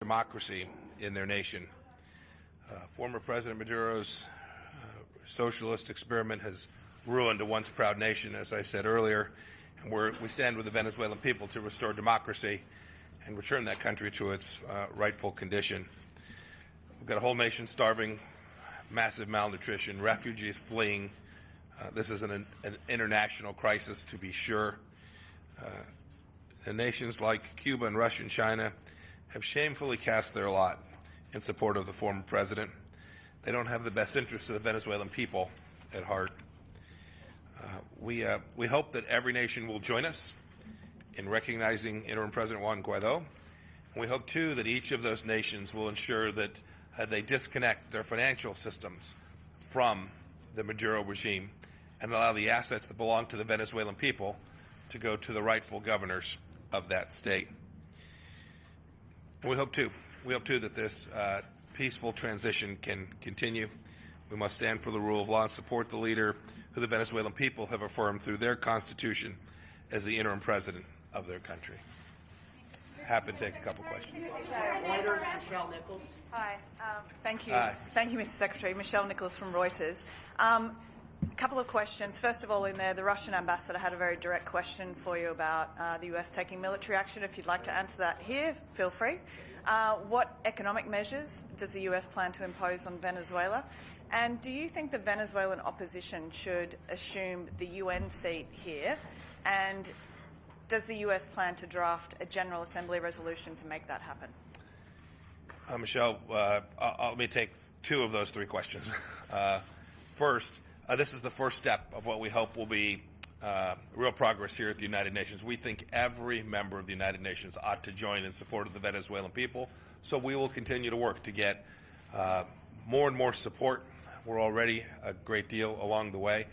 democracy in their nation. Former President Maduro's socialist experiment has ruined a once proud nation, as I said earlier, and we stand with the Venezuelan people to restore democracy and return that country to its rightful condition. We've got a whole nation starving, massive malnutrition, refugees fleeing. This is an international crisis, to be sure. And nations like Cuba and Russia and China have shamefully cast their lot in support of the former president. They don't have the best interests of the Venezuelan people at heart. We hope that every nation will join us in recognizing interim President Juan Guaido. And we hope, too, that each of those nations will ensure that they disconnect their financial systems from the Maduro regime and allow the assets that belong to the Venezuelan people to go to the rightful governors of that state. And we hope, too, that this peaceful transition can continue. We must stand for the rule of law and support the leader who the Venezuelan people have affirmed through their constitution as the interim president of their country. Happy to take a couple questions. Reuters, Michelle Nichols. Hi. Thank you. Hi. Thank you, Mr. Secretary. Michelle Nichols from Reuters. A couple of questions. First of all, in there, the Russian ambassador had a very direct question for you about the U.S. taking military action. If you'd like to answer that here, feel free. What economic measures does the U.S. plan to impose on Venezuela? And do you think the Venezuelan opposition should assume the UN seat here? And does the U.S. plan to draft a General Assembly resolution to make that happen? Michelle, let me take two of those three questions. First, this is the first step of what we hope will be real progress here at the United Nations. We think every member of the United Nations ought to join in support of the Venezuelan people, so we will continue to work to get more and more support. We're already a great deal along the way,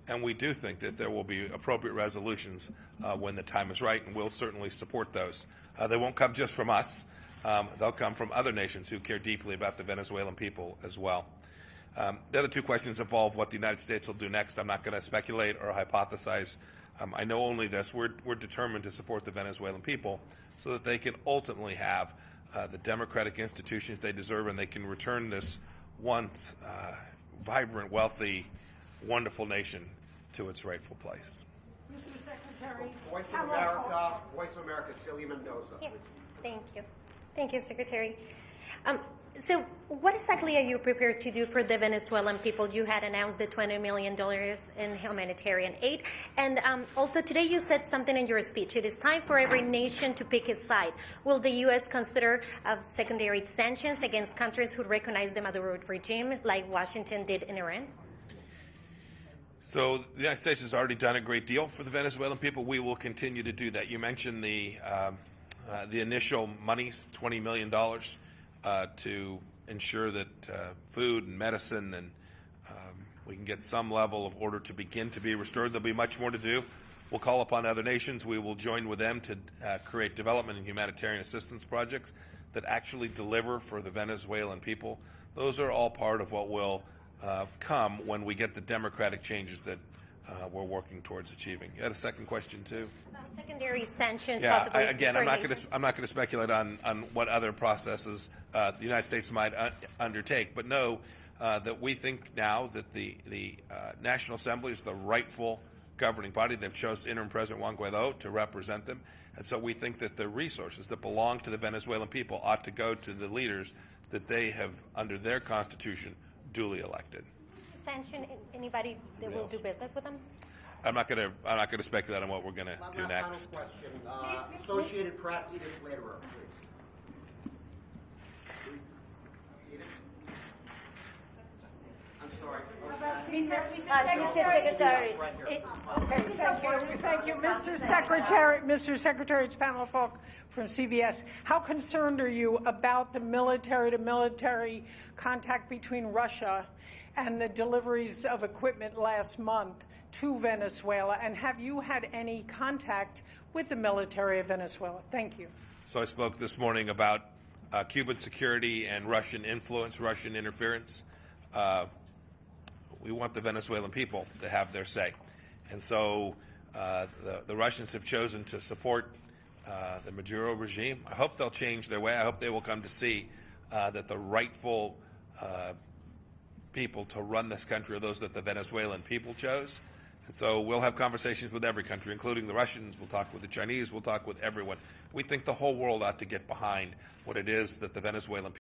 and we do think that there will be appropriate resolutions when the time is right, and we'll certainly support those. They won't come just from us. They'll come from other nations who care deeply about the Venezuelan people as well. The other two questions involve what the United States will do next. I'm not going to speculate or hypothesize. I know only this. We're determined to support the Venezuelan people so that they can ultimately have the democratic institutions they deserve, and they can return this once vibrant, wealthy, wonderful nation to its rightful place. Mr. Secretary, Voice of America, Celia Mendoza. Yeah. Thank you, Secretary. So what exactly are you prepared to do for the Venezuelan people? You had announced the $20 million in humanitarian aid. And also today you said something in your speech. It is time for every nation to pick its side. Will the U.S. consider secondary sanctions against countries who recognize the Maduro regime, like Washington did in Iran? So the United States has already done a great deal for the Venezuelan people. We will continue to do that. You mentioned the initial monies, $20 million. To ensure that food and medicine and we can get some level of order to begin to be restored. There'll be much more to do. We'll call upon other nations. We will join with them to create development and humanitarian assistance projects that actually deliver for the Venezuelan people. Those are all part of what will come when we get the democratic changes that we're working towards achieving. You had a second question too. Secondary sanctions. Yeah, possibly again, I'm not going to speculate on what other processes the United States might undertake, but know that we think now that the National Assembly is the rightful governing body. They've chosen interim President Juan Guaido to represent them, and so we think that the resources that belong to the Venezuelan people ought to go to the leaders that they have, under their constitution, duly elected. Sanction anybody that will do business with them? I'm not going to speculate on what we're going to do next. Final question. Associated Press, Edith Lederer, please. I'm sorry. Thank you, Mr. Secretary. Mr. Secretary, it's Pamela Falk from CBS. How concerned are you about the military-to-military contact between Russia and the deliveries of equipment last month to Venezuela? And have you had any contact with the military of Venezuela? Thank you. So I spoke this morning about Cuban security and Russian influence, Russian interference. We want the Venezuelan people to have their say. And so the Russians have chosen to support the Maduro regime. I hope they'll change their way. I hope they will come to see that the rightful people to run this country are those that the Venezuelan people chose. And so we'll have conversations with every country, including the Russians. We'll talk with the Chinese. We'll talk with everyone. We think the whole world ought to get behind what it is that the Venezuelan